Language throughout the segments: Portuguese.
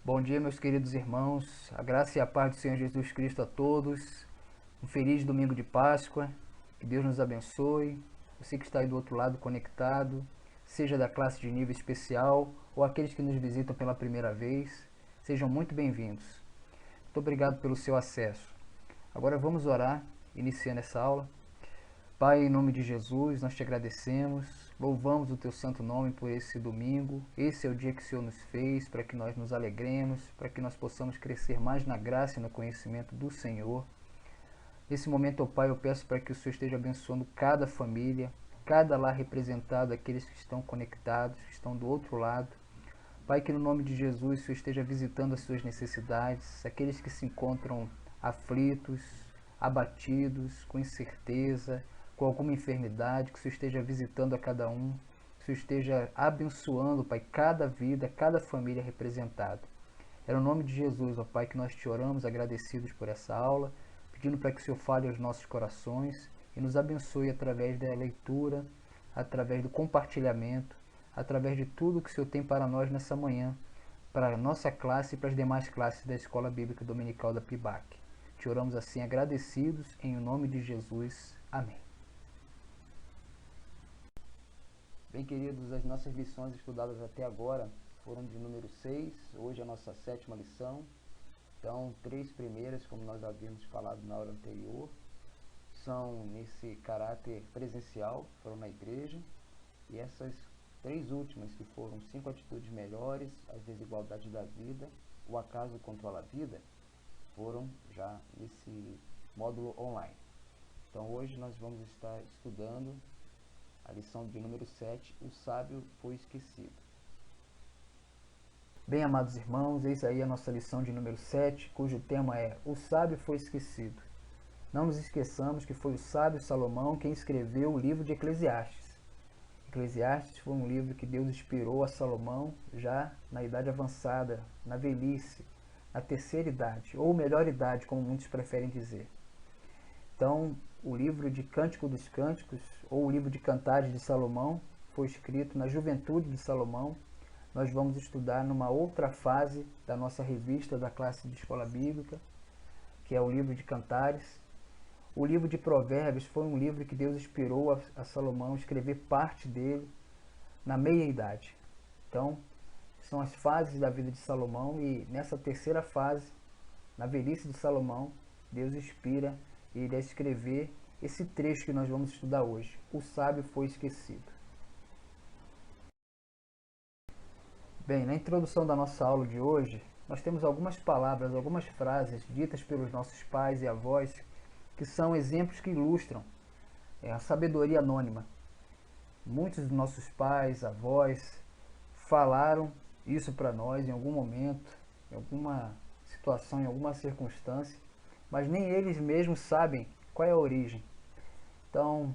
Bom dia, meus queridos irmãos. A graça e a paz do Senhor Jesus Cristo a todos. Um feliz domingo de Páscoa. Que Deus nos abençoe. Você que está aí do outro lado conectado, seja da classe de nível especial ou aqueles que nos visitam pela primeira vez, sejam muito bem-vindos. Muito obrigado pelo seu acesso. Agora vamos orar, iniciando essa aula. Pai, em nome de Jesus, nós te agradecemos, louvamos o teu santo nome por esse domingo. Esse é o dia que o Senhor nos fez, para que nós nos alegremos, para que nós possamos crescer mais na graça e no conhecimento do Senhor. Nesse momento, ó Pai, eu peço para que o Senhor esteja abençoando cada família, cada lar representado, aqueles que estão conectados, que estão do outro lado. Pai, que no nome de Jesus o Senhor esteja visitando as suas necessidades, aqueles que se encontram aflitos, abatidos, com incerteza, com alguma enfermidade, que o Senhor esteja visitando a cada um, que o Senhor esteja abençoando, Pai, cada vida, cada família representada. É no nome de Jesus, ó Pai, que nós te oramos, agradecidos por essa aula, pedindo para que o Senhor fale aos nossos corações e nos abençoe através da leitura, através do compartilhamento, através de tudo que o Senhor tem para nós nessa manhã, para a nossa classe e para as demais classes da Escola Bíblica Dominical da PIBAC. Te oramos assim agradecidos, em nome de Jesus. Amém. Bem, queridos, as nossas lições estudadas até agora foram de número 6, hoje é a nossa 7ª lição. Então, 3 primeiras, como nós havíamos falado na hora anterior, são nesse caráter presencial, foram na igreja, e essas 3 últimas, que foram 5 atitudes melhores, as desigualdades da vida, o acaso controla a vida, foram já nesse módulo online. Então, hoje nós vamos estar estudando a lição de número 7, o sábio foi esquecido. Bem, amados irmãos, eis aí a nossa lição de número 7, cujo tema é o sábio foi esquecido. Não nos esqueçamos que foi o sábio Salomão quem escreveu o livro de Eclesiastes. Eclesiastes foi um livro que Deus inspirou a Salomão já na idade avançada, na velhice, na terceira idade, ou melhor idade, como muitos preferem dizer. Então, o livro de Cântico dos Cânticos, ou o livro de Cantares de Salomão, foi escrito na juventude de Salomão. Nós vamos estudar numa outra fase da nossa revista da classe de escola bíblica, que é o livro de Cantares. O livro de Provérbios foi um livro que Deus inspirou a Salomão a escrever parte dele na meia-idade. Então, são as fases da vida de Salomão, e nessa terceira fase, na velhice de Salomão, Deus inspira ele a escrever esse trecho que nós vamos estudar hoje. O sábio foi esquecido. Bem, na introdução da nossa aula de hoje, nós temos algumas palavras, algumas frases ditas pelos nossos pais e avós, que são exemplos que ilustram a sabedoria anônima. Muitos dos nossos pais, avós, falaram isso para nós em algum momento, em alguma situação, em alguma circunstância, mas nem eles mesmos sabem qual é a origem. Então,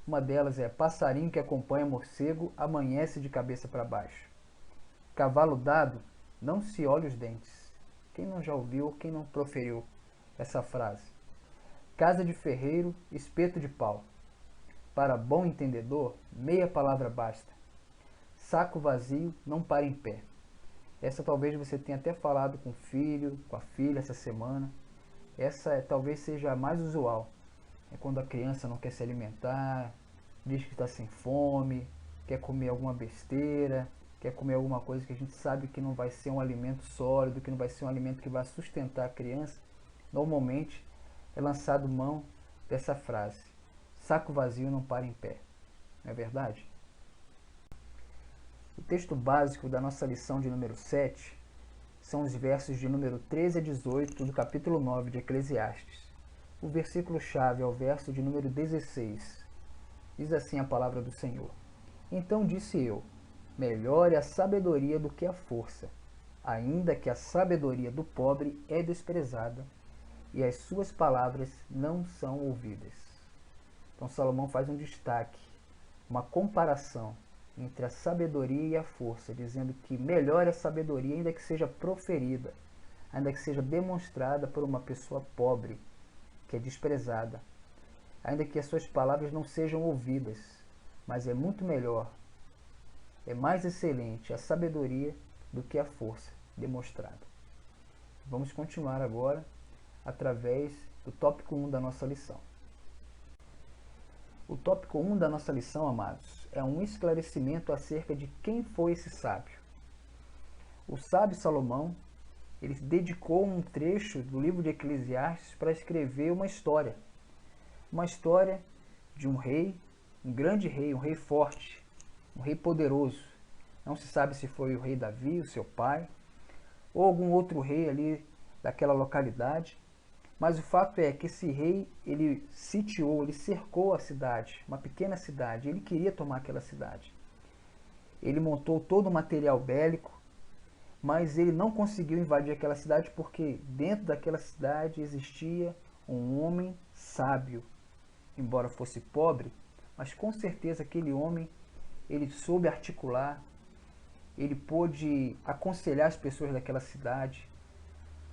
uma delas é: passarinho que acompanha morcego amanhece de cabeça para baixo. Cavalo dado não se olha os dentes. Quem não já ouviu, quem não proferiu essa frase? Casa de ferreiro, espeto de pau. Para bom entendedor, meia palavra basta. Saco vazio não para em pé. Essa talvez você tenha até falado com o filho, com a filha essa semana. Essa talvez seja a mais usual. É quando a criança não quer se alimentar, diz que está sem fome, quer comer alguma besteira, quer comer alguma coisa que a gente sabe que não vai ser um alimento sólido, que não vai ser um alimento que vai sustentar a criança. Normalmente é lançado mão dessa frase: saco vazio não para em pé. Não é verdade? O texto básico da nossa lição de número 7 são os versos de número 13 a 18 do capítulo 9 de Eclesiastes. O versículo-chave é o verso de número 16. Diz assim a palavra do Senhor: Então disse eu, melhor é a sabedoria do que a força, ainda que a sabedoria do pobre é desprezada, e as suas palavras não são ouvidas. Então Salomão faz um destaque, uma comparação entre a sabedoria e a força, dizendo que melhor é a sabedoria, ainda que seja proferida, ainda que seja demonstrada por uma pessoa pobre, que é desprezada, ainda que as suas palavras não sejam ouvidas, mas é muito melhor, é mais excelente a sabedoria do que a força demonstrada. Vamos continuar agora através do tópico 1 da nossa lição. O tópico 1 da nossa lição, amados, é um esclarecimento acerca de quem foi esse sábio. O sábio Salomão, ele dedicou um trecho do livro de Eclesiastes para escrever uma história de um rei, um grande rei, um rei forte, um rei poderoso. Não se sabe se foi o rei Davi, o seu pai, ou algum outro rei ali daquela localidade, mas o fato é que esse rei, ele sitiou, ele cercou a cidade, uma pequena cidade, ele queria tomar aquela cidade. Ele montou todo o material bélico, mas ele não conseguiu invadir aquela cidade porque dentro daquela cidade existia um homem sábio, embora fosse pobre, mas com certeza aquele homem, ele soube articular, ele pôde aconselhar as pessoas daquela cidade,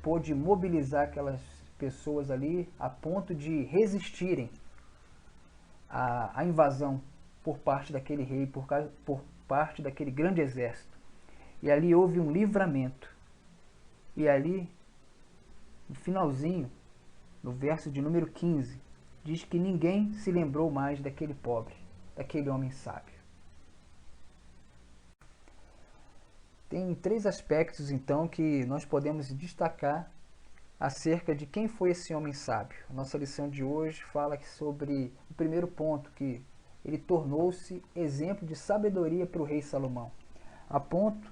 pôde mobilizar aquelas pessoas ali a ponto de resistirem à invasão por parte daquele rei, por parte daquele grande exército. E ali houve um livramento. E ali, no finalzinho, no verso de número 15, diz que ninguém se lembrou mais daquele pobre, daquele homem sábio. Tem 3 aspectos, então, que nós podemos destacar acerca de quem foi esse homem sábio. A nossa lição de hoje fala sobre o primeiro ponto, que ele tornou-se exemplo de sabedoria para o rei Salomão. A ponto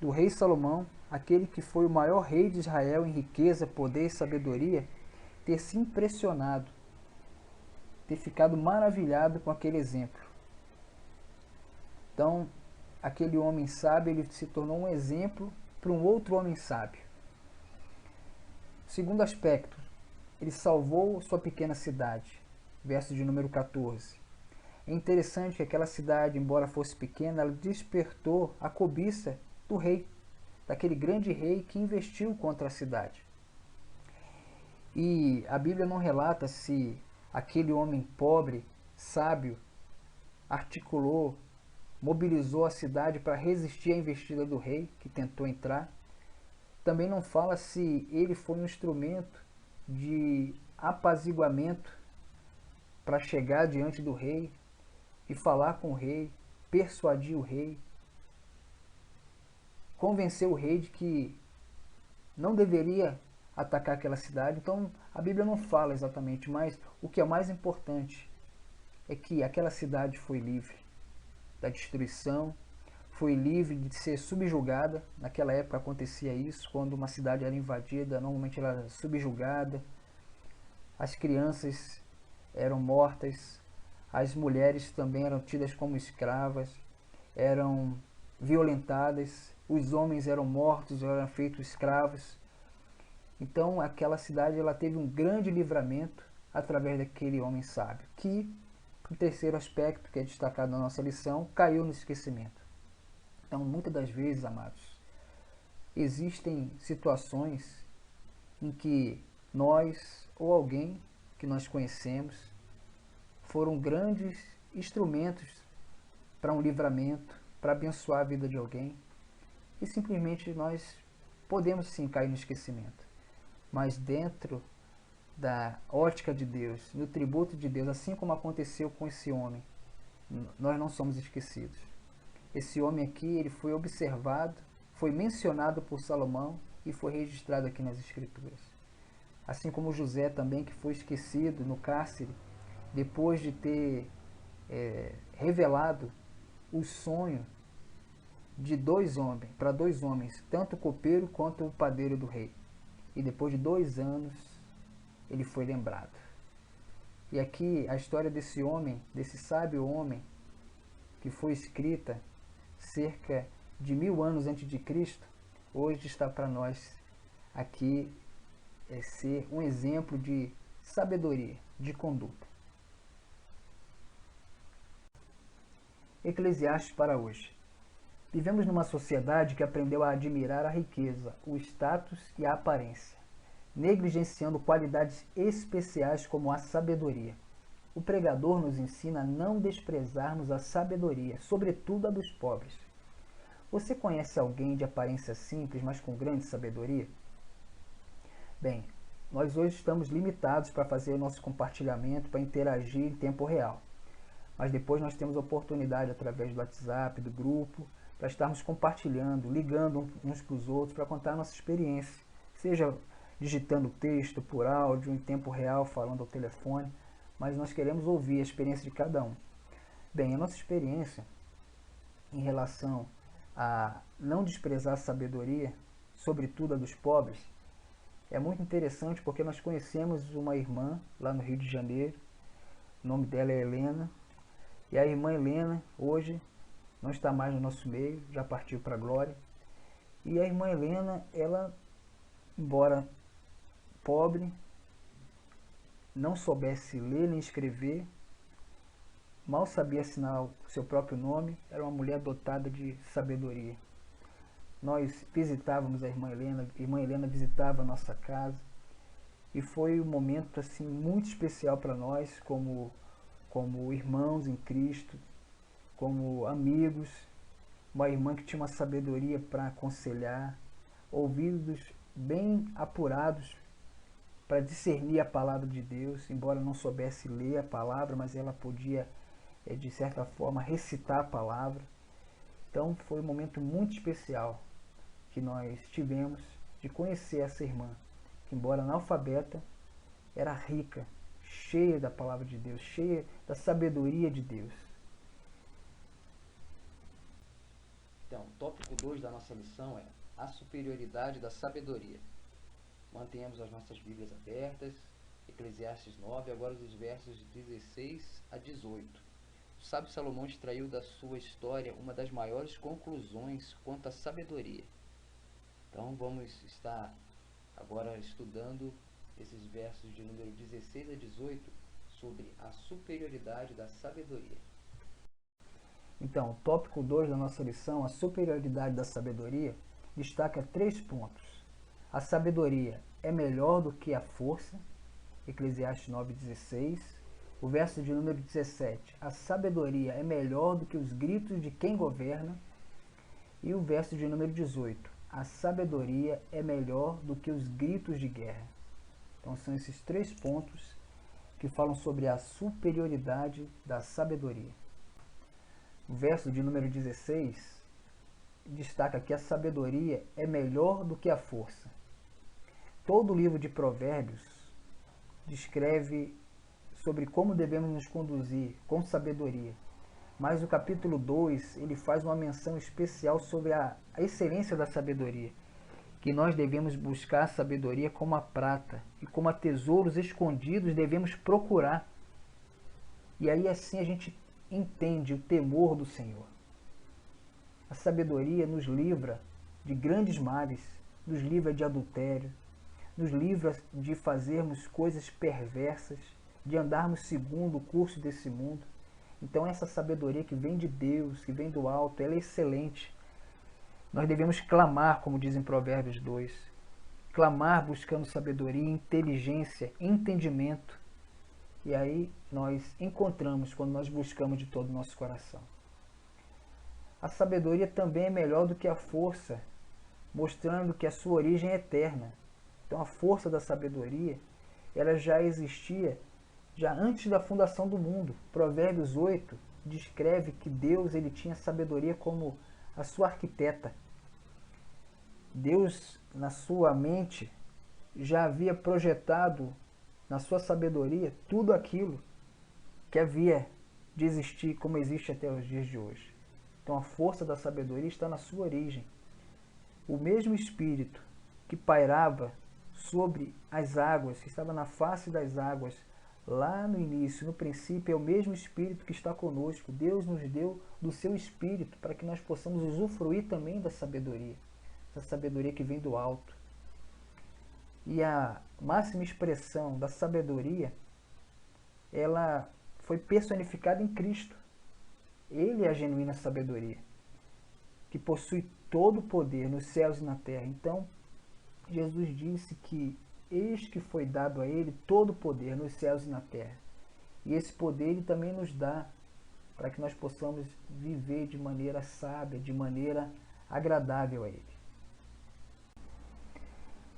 do rei Salomão, aquele que foi o maior rei de Israel em riqueza, poder e sabedoria, ter se impressionado, ter ficado maravilhado com aquele exemplo. Então, aquele homem sábio, ele se tornou um exemplo para um outro homem sábio. Segundo aspecto, ele salvou sua pequena cidade. Verso de número 14. É interessante que aquela cidade, embora fosse pequena, ela despertou a cobiça do rei, daquele grande rei que investiu contra a cidade. E a Bíblia não relata se aquele homem pobre, sábio, articulou, mobilizou a cidade para resistir à investida do rei que tentou entrar. Também não fala se ele foi um instrumento de apaziguamento para chegar diante do rei e falar com o rei, persuadir o rei, convencer o rei de que não deveria atacar aquela cidade. Então a Bíblia não fala exatamente, mas o que é mais importante é que aquela cidade foi livre da destruição, foi livre de ser subjugada. Naquela época acontecia isso, quando uma cidade era invadida, normalmente ela era subjugada, as crianças eram mortas, as mulheres também eram tidas como escravas, eram violentadas, os homens eram mortos, eram feitos escravos. Então aquela cidade, ela teve um grande livramento através daquele homem sábio, que, o terceiro aspecto que é destacado na nossa lição, caiu no esquecimento. Então, muitas das vezes, amados, existem situações em que nós ou alguém que nós conhecemos foram grandes instrumentos para um livramento, para abençoar a vida de alguém, e simplesmente nós podemos sim cair no esquecimento. Mas dentro da ótica de Deus, no tributo de Deus, assim como aconteceu com esse homem, nós não somos esquecidos. Esse homem aqui, ele foi observado, foi mencionado por Salomão e foi registrado aqui nas Escrituras. Assim como José também, que foi esquecido no cárcere, depois de ter revelado o sonho de para dois homens, tanto o copeiro quanto o padeiro do rei. E depois de 2 anos, ele foi lembrado. E aqui a história desse homem, desse sábio homem, que foi escrita cerca de 1000 anos antes de Cristo, hoje está para nós aqui ser um exemplo de sabedoria, de conduta. Eclesiastes para hoje. Vivemos numa sociedade que aprendeu a admirar a riqueza, o status e a aparência, negligenciando qualidades especiais como a sabedoria. O pregador nos ensina a não desprezarmos a sabedoria, sobretudo a dos pobres. Você conhece alguém de aparência simples, mas com grande sabedoria? Bem, nós hoje estamos limitados para fazer o nosso compartilhamento, para interagir em tempo real. Mas depois nós temos a oportunidade, através do WhatsApp, do grupo, para estarmos compartilhando, ligando uns para os outros, para contar a nossa experiência. Seja digitando texto, por áudio, em tempo real, falando ao telefone, mas nós queremos ouvir a experiência de cada um. Bem, a nossa experiência em relação a não desprezar a sabedoria, sobretudo a dos pobres, é muito interessante porque nós conhecemos uma irmã lá no Rio de Janeiro, o nome dela é Helena, e a irmã Helena hoje não está mais no nosso meio, já partiu para a glória. E a irmã Helena, ela, embora pobre, não soubesse ler nem escrever, mal sabia assinar o seu próprio nome, era uma mulher dotada de sabedoria. Nós visitávamos a irmã Helena visitava a nossa casa, e foi um momento assim muito especial para nós, como irmãos em Cristo, como amigos, uma irmã que tinha uma sabedoria para aconselhar, ouvidos bem apurados para discernir a palavra de Deus, embora não soubesse ler a palavra, mas ela podia, de certa forma, recitar a palavra. Então foi um momento muito especial que nós tivemos de conhecer essa irmã, que embora analfabeta, era rica, cheia da palavra de Deus, cheia da sabedoria de Deus. Então, o tópico 2 da nossa lição é a superioridade da sabedoria. Mantenhamos as nossas Bíblias abertas, Eclesiastes 9, agora dos versos 16 a 18. O sábio Salomão extraiu da sua história uma das maiores conclusões quanto à sabedoria. Então vamos estar agora estudando esses versos de número 16 a 18 sobre a superioridade da sabedoria. Então, o tópico 2 da nossa lição, a superioridade da sabedoria, destaca 3 pontos. A sabedoria é melhor do que a força, Eclesiastes 9,16. O verso de número 17, a sabedoria é melhor do que os gritos de quem governa. E o verso de número 18, a sabedoria é melhor do que os gritos de guerra. Então são esses 3 pontos que falam sobre a superioridade da sabedoria. O verso de número 16 destaca que a sabedoria é melhor do que a força. Todo o livro de Provérbios descreve sobre como devemos nos conduzir com sabedoria. Mas o capítulo 2, ele faz uma menção especial sobre a excelência da sabedoria, que nós devemos buscar a sabedoria como a prata, e como a tesouros escondidos devemos procurar. E aí assim a gente entende o temor do Senhor. A sabedoria nos livra de grandes males, nos livra de adultério, nos livra de fazermos coisas perversas, de andarmos segundo o curso desse mundo. Então essa sabedoria que vem de Deus, que vem do alto, ela é excelente. Nós devemos clamar, como diz em Provérbios 2, clamar buscando sabedoria, inteligência, entendimento. E aí nós encontramos quando nós buscamos de todo o nosso coração. A sabedoria também é melhor do que a força, mostrando que a sua origem é eterna. Então a força da sabedoria, ela já existia já antes da fundação do mundo. Provérbios 8 descreve que Deus ele tinha sabedoria como a sua arquiteta. Deus, na sua mente, já havia projetado na sua sabedoria tudo aquilo que havia de existir como existe até os dias de hoje. Então a força da sabedoria está na sua origem. O mesmo Espírito que pairava sobre as águas, que estava na face das águas, lá no início, no princípio, é o mesmo Espírito que está conosco. Deus nos deu do seu Espírito para que nós possamos usufruir também da sabedoria que vem do alto. E a máxima expressão da sabedoria, ela foi personificada em Cristo. Ele é a genuína sabedoria, que possui todo o poder nos céus e na terra. Então, Jesus disse que eis que foi dado a ele todo o poder nos céus e na terra. E esse poder ele também nos dá para que nós possamos viver de maneira sábia, de maneira agradável a ele.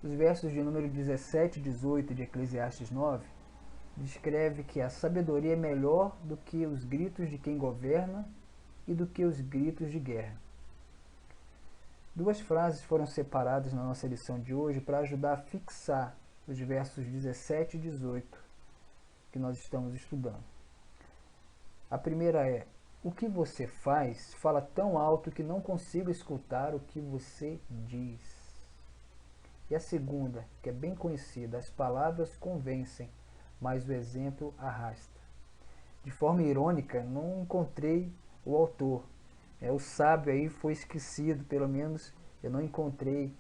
Os versos de número 17 e 18 de Eclesiastes 9 descreve que a sabedoria é melhor do que os gritos de quem governa e do que os gritos de guerra. Duas frases foram separadas na nossa lição de hoje para ajudar a fixar os versos 17 e 18 que nós estamos estudando. A primeira é: o que você faz fala tão alto que não consigo escutar o que você diz. E a segunda, que é bem conhecida: as palavras convencem, mas o exemplo arrasta. De forma irônica, não encontrei o autor. O sábio aí foi esquecido, pelo menos eu não encontrei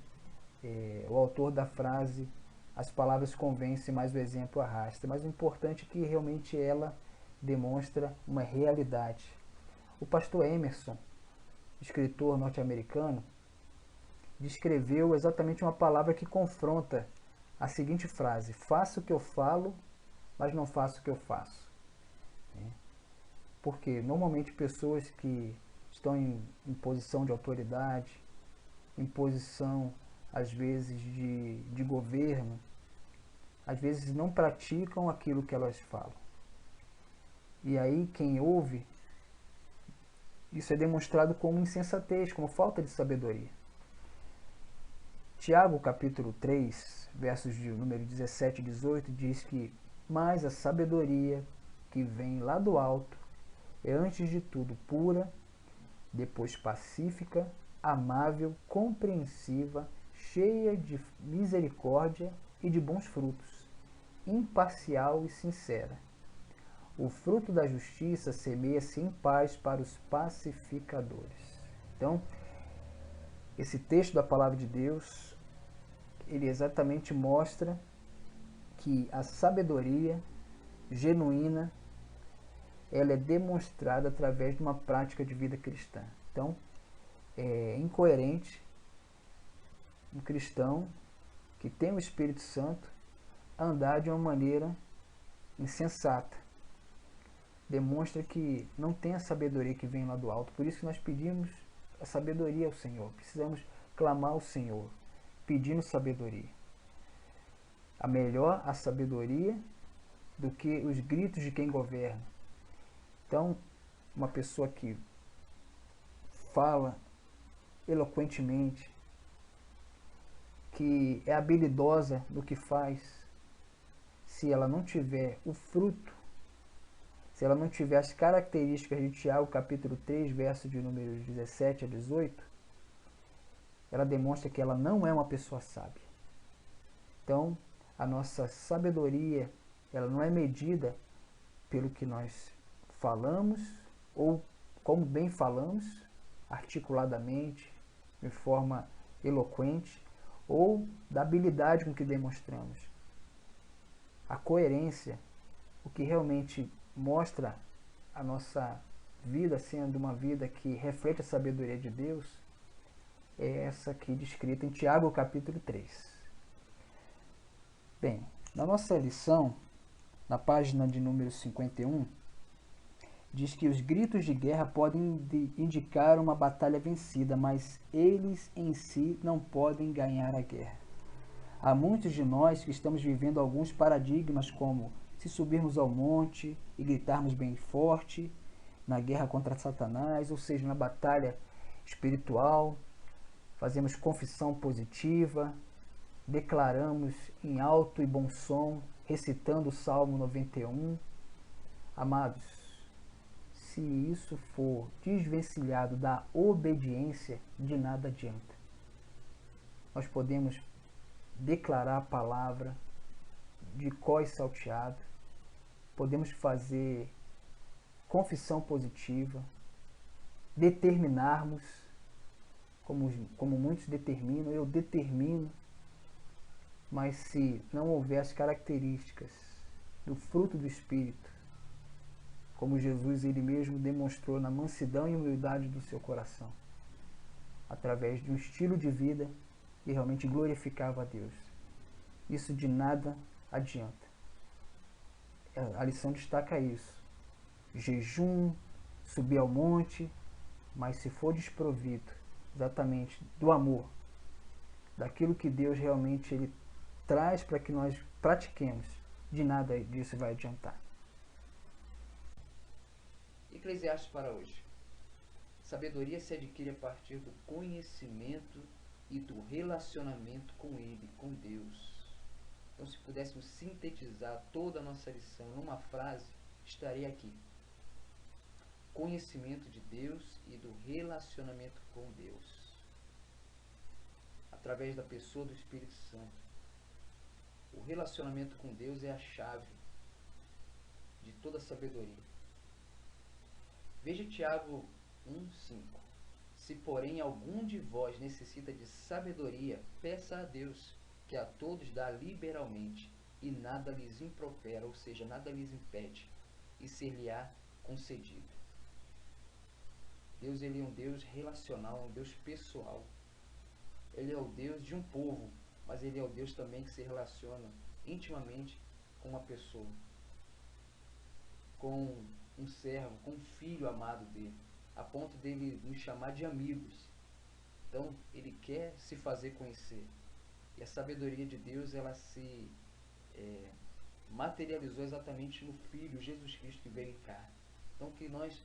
o autor da frase as palavras convencem, mas o exemplo arrasta. Mas o importante é que realmente ela demonstra uma realidade. O pastor Emerson, escritor norte-americano, descreveu exatamente uma palavra que confronta a seguinte frase: faço o que eu falo, mas não faço o que eu faço. Porque normalmente pessoas que estão em posição de autoridade, em posição às vezes de governo, às vezes não praticam aquilo que elas falam. E aí quem ouve, isso é demonstrado como insensatez, como falta de sabedoria. Tiago capítulo 3, versos de número 17 e 18 diz que: mas a sabedoria que vem lá do alto é antes de tudo pura, depois pacífica, amável, compreensiva, cheia de misericórdia e de bons frutos, imparcial e sincera. O fruto da justiça semeia-se em paz para os pacificadores. Então, esse texto da palavra de Deus, ele exatamente mostra que a sabedoria genuína, ela é demonstrada através de uma prática de vida cristã. Então, é incoerente um cristão que tem o Espírito Santo andar de uma maneira insensata. Demonstra que não tem a sabedoria que vem lá do alto. Por isso que nós pedimos a sabedoria ao Senhor. Precisamos clamar ao Senhor, pedindo sabedoria. A melhor a sabedoria do que os gritos de quem governa. Então, uma pessoa que fala eloquentemente, que é habilidosa no que faz, se ela não tiver o fruto, se ela não tiver as características de Tiago capítulo 3, verso de números 17 a 18, ela demonstra que ela não é uma pessoa sábia. Então, a nossa sabedoria, ela não é medida pelo que nós falamos, ou como bem falamos, articuladamente, de forma eloquente, ou da habilidade com que demonstramos. A coerência, o que realmente mostra a nossa vida sendo uma vida que reflete a sabedoria de Deus, é essa aqui descrita em Tiago capítulo 3. Bem, na nossa lição, na página de número 51, diz que os gritos de guerra podem indicar uma batalha vencida, mas eles em si não podem ganhar a guerra. Há muitos de nós que estamos vivendo alguns paradigmas como: se subirmos ao monte e gritarmos bem forte, na guerra contra Satanás, ou seja, na batalha espiritual, fazemos confissão positiva, declaramos em alto e bom som, recitando o Salmo 91. Amados, se isso for desvencilhado da obediência, de nada adianta. Nós podemos declarar a palavra de cós salteado, podemos fazer confissão positiva, determinarmos, como muitos determinam, eu determino, mas se não houver as características do fruto do Espírito, como Jesus ele mesmo demonstrou na mansidão e humildade do seu coração, através de um estilo de vida que realmente glorificava a Deus, isso de nada adianta. A lição destaca isso: jejum, subir ao monte, mas se for desprovido exatamente do amor, daquilo que Deus realmente ele traz para que nós pratiquemos, de nada disso vai adiantar. Eclesiastes para hoje. Sabedoria se adquire a partir do conhecimento e do relacionamento com Ele, com Deus. Então, se pudéssemos sintetizar toda a nossa lição numa frase, estaria aqui: conhecimento de Deus e do relacionamento com Deus, através da pessoa do Espírito Santo. O relacionamento com Deus é a chave de toda a sabedoria. Veja Tiago 1,5. Se, porém, algum de vós necessita de sabedoria, peça a Deus, que a todos dá liberalmente, e nada lhes impropera, ou seja, nada lhes impede, e ser-lhe-á concedido. Deus, ele é um Deus relacional, um Deus pessoal. Ele é o Deus de um povo, mas ele é o Deus também que se relaciona intimamente com uma pessoa, com um servo, com um filho amado dele, a ponto dele nos chamar de amigos. Então, ele quer se fazer conhecer. E a sabedoria de Deus, ela se materializou exatamente no Filho, Jesus Cristo, que veio em carne. Então, que nós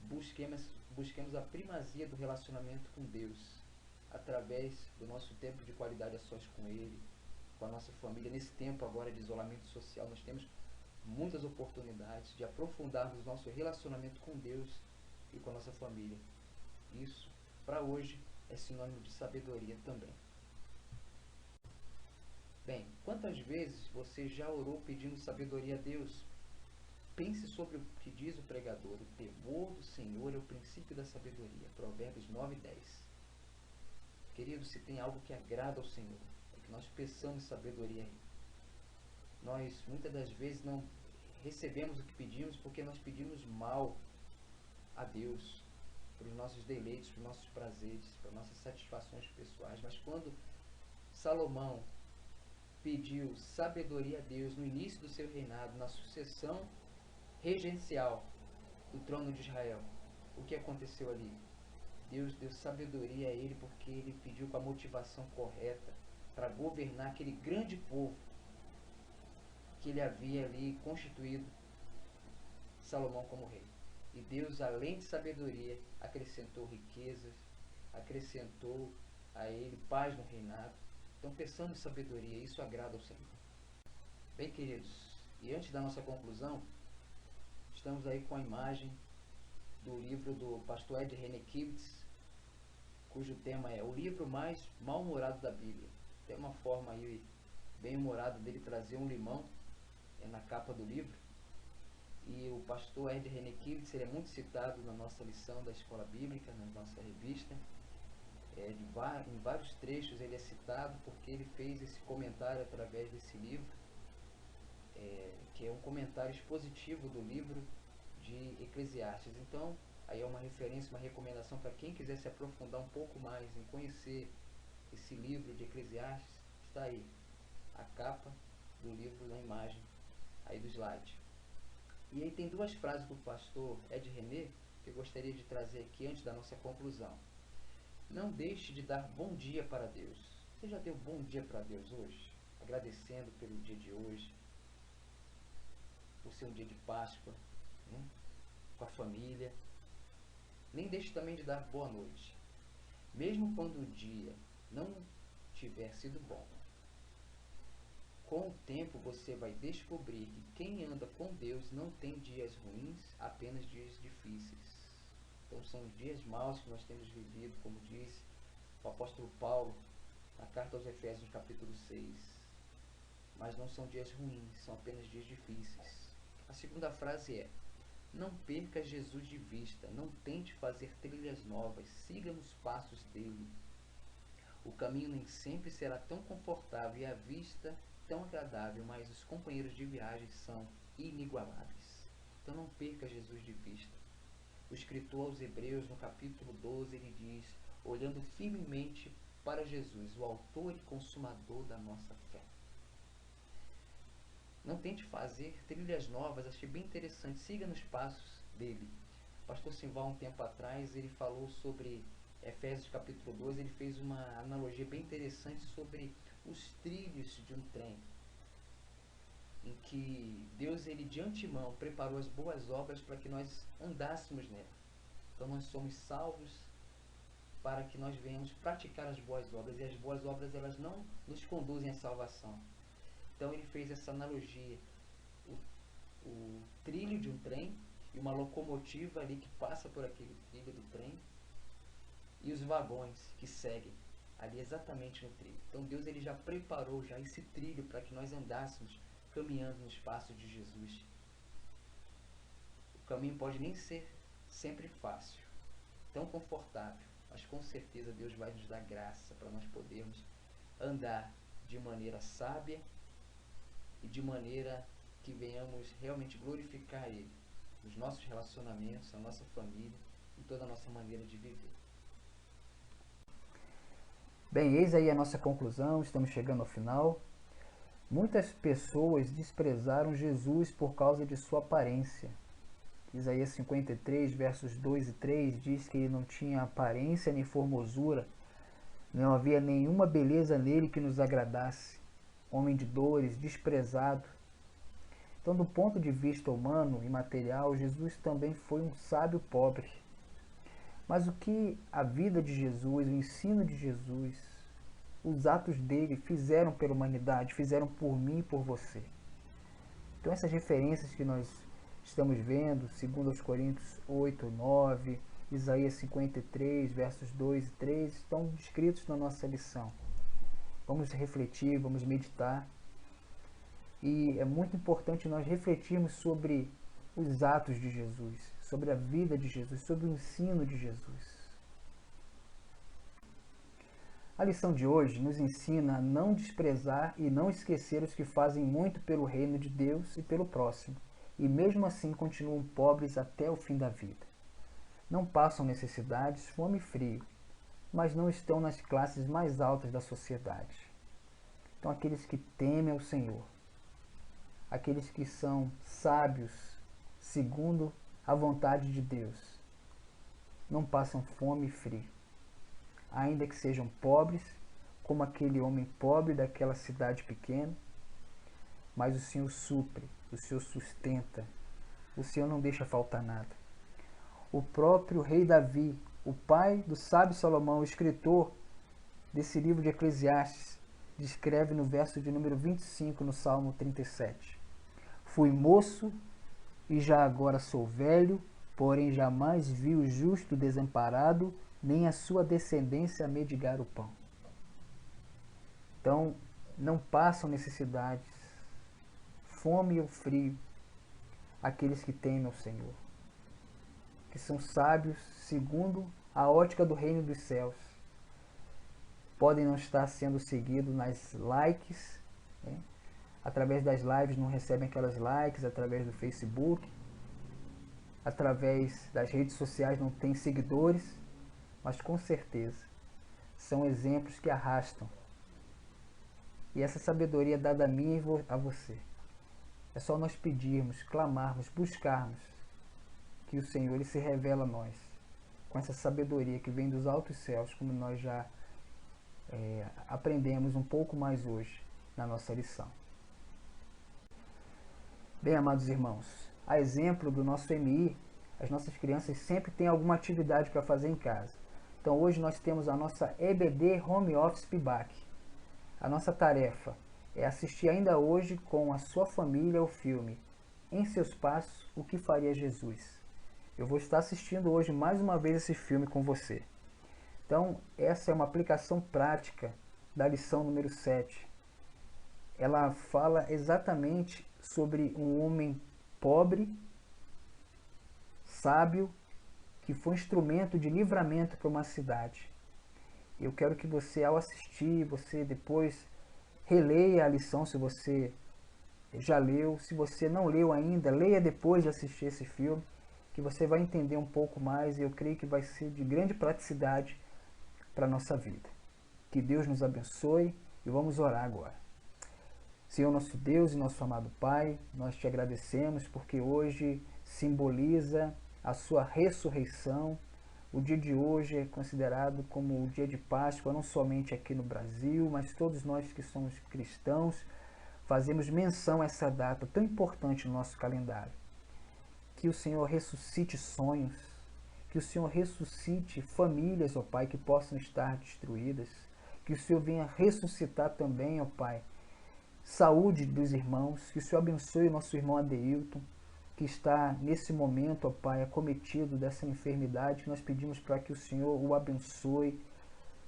busquemos a primazia do relacionamento com Deus, através do nosso tempo de qualidade a sós com Ele, com a nossa família. Nesse tempo agora de isolamento social, nós temos muitas oportunidades de aprofundarmos nosso relacionamento com Deus e com a nossa família. Isso, para hoje, é sinônimo de sabedoria também. Bem, quantas vezes você já orou pedindo sabedoria a Deus? Pense sobre o que diz o pregador: o temor do Senhor é o princípio da sabedoria. Provérbios 9:10. Queridos, se tem algo que agrada ao Senhor, é que nós peçamos sabedoria a Ele. Nós, muitas das vezes, não recebemos o que pedimos porque nós pedimos mal a Deus, para os nossos deleites, para os nossos prazeres, para as nossas satisfações pessoais. Mas quando Salomão pediu sabedoria a Deus no início do seu reinado, na sucessão regencial do trono de Israel, o que aconteceu ali? Deus deu sabedoria a ele porque ele pediu com a motivação correta para governar aquele grande povo que ele havia ali constituído Salomão como rei. E Deus, além de sabedoria, acrescentou riquezas, acrescentou a ele paz no reinado. Então, peçamos sabedoria, isso agrada ao Senhor. Bem, queridos, e antes da nossa conclusão, estamos aí com a imagem do livro do pastor Ed Renekivitz, cujo tema é o livro mais mal-humorado da Bíblia. Tem uma forma aí bem humorada dele trazer um limão na capa do livro. E o pastor Ed Renekivitz, ele é muito citado na nossa lição da Escola Bíblica, na nossa revista. Em vários trechos ele é citado porque ele fez esse comentário através desse livro, que é um comentário expositivo do livro de Eclesiastes. Então, aí é uma referência, uma recomendação para quem quiser se aprofundar um pouco mais em conhecer esse livro de Eclesiastes. Está aí a capa do livro na imagem aí do slide. E aí tem duas frases do pastor Ed René que eu gostaria de trazer aqui antes da nossa conclusão. Não deixe de dar bom dia para Deus. Você já deu bom dia para Deus hoje? Agradecendo pelo dia de hoje, por ser um dia de Páscoa, né? Com a família. Nem deixe também de dar boa noite. Mesmo quando o dia não tiver sido bom, com o tempo você vai descobrir que quem anda com Deus não tem dias ruins, apenas dias difíceis. Então são dias maus que nós temos vivido, como diz o apóstolo Paulo na carta aos Efésios, capítulo 6. Mas não são dias ruins, são apenas dias difíceis. A segunda frase é: não perca Jesus de vista, não tente fazer trilhas novas, siga nos passos dele. O caminho nem sempre será tão confortável e a vista tão agradável, mas os companheiros de viagem são inigualáveis. Então não perca Jesus de vista. O escritor aos Hebreus, no capítulo 12, ele diz: olhando firmemente para Jesus, o autor e consumador da nossa fé. Não tente fazer trilhas novas, achei bem interessante, siga nos passos dele. O pastor Simval, um tempo atrás, ele falou sobre Efésios capítulo 12, ele fez uma analogia bem interessante sobre os trilhos de um trem, em que Deus, ele de antemão preparou as boas obras para que nós andássemos nela. Então nós somos salvos para que nós venhamos praticar as boas obras, e as boas obras, elas não nos conduzem à salvação. Então ele fez essa analogia, o trilho de um trem e uma locomotiva ali que passa por aquele trilho do trem, e os vagões que seguem ali exatamente no trilho. Então Deus, ele já preparou já esse trilho para que nós andássemos caminhando nos passos de Jesus. O caminho pode nem ser sempre fácil, tão confortável, mas com certeza Deus vai nos dar graça para nós podermos andar de maneira sábia e de maneira que venhamos realmente glorificar Ele nos nossos relacionamentos, na nossa família, em toda a nossa maneira de viver. Bem, eis aí a nossa conclusão, estamos chegando ao final. Muitas pessoas desprezaram Jesus por causa de sua aparência. Isaías 53, versos 2 e 3 diz que ele não tinha aparência nem formosura, não havia nenhuma beleza nele que nos agradasse, homem de dores, desprezado. Então, do ponto de vista humano e material, Jesus também foi um sábio pobre. Mas o que a vida de Jesus, o ensino de Jesus, os atos dele fizeram pela humanidade, fizeram por mim e por você. Então essas referências que nós estamos vendo, 2 Coríntios 8, 9, Isaías 53, versos 2 e 3, estão descritos na nossa lição. Vamos refletir, vamos meditar. E é muito importante nós refletirmos sobre os atos de Jesus, sobre a vida de Jesus, sobre o ensino de Jesus. A lição de hoje nos ensina a não desprezar e não esquecer os que fazem muito pelo reino de Deus e pelo próximo, e mesmo assim continuam pobres até o fim da vida. Não passam necessidades, fome e frio, mas não estão nas classes mais altas da sociedade. Então, aqueles que temem ao Senhor, aqueles que são sábios segundo a vontade de Deus, não passam fome e frio, ainda que sejam pobres, como aquele homem pobre daquela cidade pequena, mas o Senhor supre, o Senhor sustenta, o Senhor não deixa faltar nada. O próprio rei Davi, o pai do sábio Salomão, o escritor desse livro de Eclesiastes, descreve no verso de número 25 no Salmo 37. Fui moço e já agora sou velho, porém jamais vi o justo desamparado, nem a sua descendência a mendigar o pão. Então, não passam necessidades, fome ou frio, aqueles que temem ao Senhor, que são sábios segundo a ótica do reino dos céus. Podem não estar sendo seguidos nas likes, né? Através das lives não recebem aquelas likes, através do Facebook, através das redes sociais não tem seguidores, mas com certeza são exemplos que arrastam. E essa sabedoria é dada a mim e a você. É só nós pedirmos, clamarmos, buscarmos que o Senhor ele se revela a nós com essa sabedoria que vem dos altos céus, como nós já aprendemos um pouco mais hoje na nossa lição. Bem, amados irmãos, a exemplo do nosso MI, as nossas crianças sempre têm alguma atividade para fazer em casa. Então hoje nós temos a nossa EBD Home Office PIBAC. A nossa tarefa é assistir ainda hoje com a sua família o filme Em Seus Passos, O que Faria Jesus. Eu vou estar assistindo hoje mais uma vez esse filme com você. Então essa é uma aplicação prática da lição número 7. Ela fala exatamente sobre um homem pobre, sábio, que foi instrumento de livramento para uma cidade. Eu quero que você, ao assistir, você depois releia a lição se você já leu. Se você não leu ainda, leia depois de assistir esse filme, que você vai entender um pouco mais e eu creio que vai ser de grande praticidade para a nossa vida. Que Deus nos abençoe e vamos orar agora. Senhor nosso Deus e nosso amado Pai, nós te agradecemos porque hoje simboliza a sua ressurreição, O dia de hoje é considerado como o dia de Páscoa, não somente aqui no Brasil, mas todos nós que somos cristãos fazemos menção a essa data tão importante no nosso calendário. Que o Senhor ressuscite sonhos, que o Senhor ressuscite famílias, ó Pai, que possam estar destruídas, que o Senhor venha ressuscitar também, ó Pai, saúde dos irmãos, que o Senhor abençoe o nosso irmão Adeilton, que está nesse momento, ó Pai, acometido dessa enfermidade, que nós pedimos para que o Senhor o abençoe,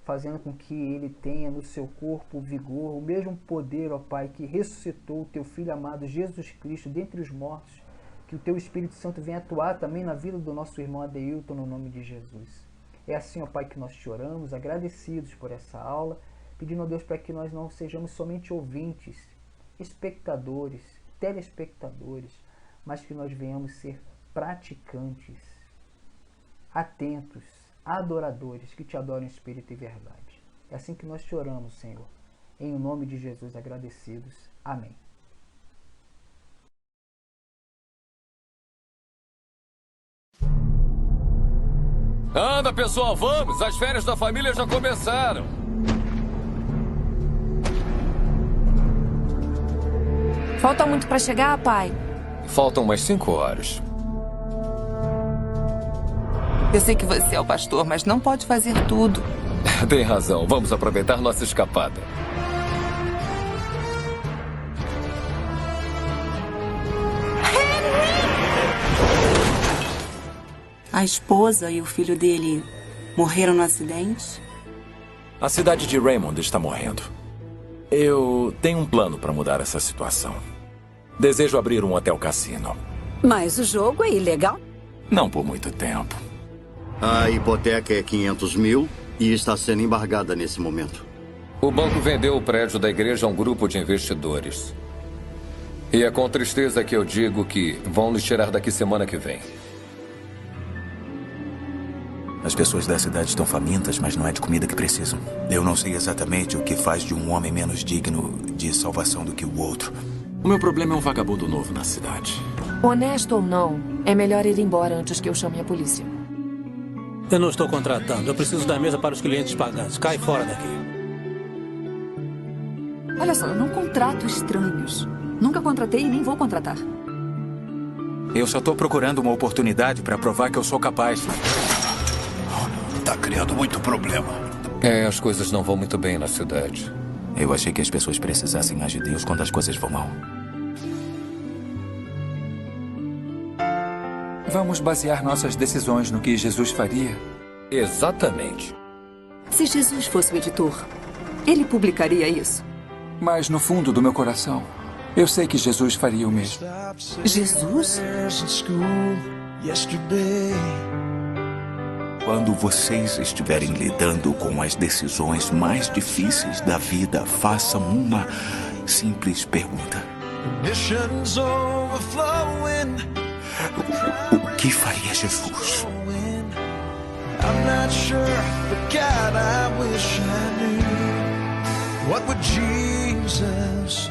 fazendo com que ele tenha no seu corpo o vigor, o mesmo poder, ó Pai, que ressuscitou o teu Filho amado Jesus Cristo dentre os mortos, que o teu Espírito Santo venha atuar também na vida do nosso irmão Adeilton, no nome de Jesus. É assim, ó Pai, que nós te oramos, agradecidos por essa aula, pedindo a Deus para que nós não sejamos somente ouvintes, espectadores, telespectadores, mas que nós venhamos ser praticantes, atentos, adoradores, que te adoram em espírito e verdade. É assim que nós te oramos, Senhor. Em nome de Jesus, agradecidos. Amém. Anda, pessoal, vamos! As férias da família já começaram. Falta muito para chegar, pai? Faltam umas 5 horas. Eu sei que você é o pastor, mas não pode fazer tudo. Tem razão. Vamos aproveitar nossa escapada. A esposa e o filho dele morreram no acidente? A cidade de Raymond está morrendo. Eu tenho um plano para mudar essa situação. Desejo abrir um hotel-cassino. Mas o jogo é ilegal? Não por muito tempo. A hipoteca é 500 mil e está sendo embargada nesse momento. O banco vendeu o prédio da igreja a um grupo de investidores. E é com tristeza que eu digo que vão nos tirar daqui semana que vem. As pessoas da cidade estão famintas, mas não é de comida que precisam. Eu não sei exatamente o que faz de um homem menos digno de salvação do que o outro. O meu problema é um vagabundo novo na cidade. Honesto ou não, é melhor ir embora antes que eu chame a polícia. Eu não estou contratando. Eu preciso da mesa para os clientes pagantes. Cai fora daqui. Olha só, eu não contrato estranhos. Nunca contratei e nem vou contratar. Eu só estou procurando uma oportunidade para provar que eu sou capaz. Tá criando muito problema. As coisas não vão muito bem na cidade. Eu achei que as pessoas precisassem agir de Deus quando as coisas vão mal. Vamos basear nossas decisões no que Jesus faria? Exatamente. Se Jesus fosse o editor, ele publicaria isso? Mas no fundo do meu coração, eu sei que Jesus faria o mesmo. Jesus? Quando vocês estiverem lidando com as decisões mais difíceis da vida, façam uma simples pergunta. O que faria Jesus? I'm not sure, but God, I wish I knew. What would Jesus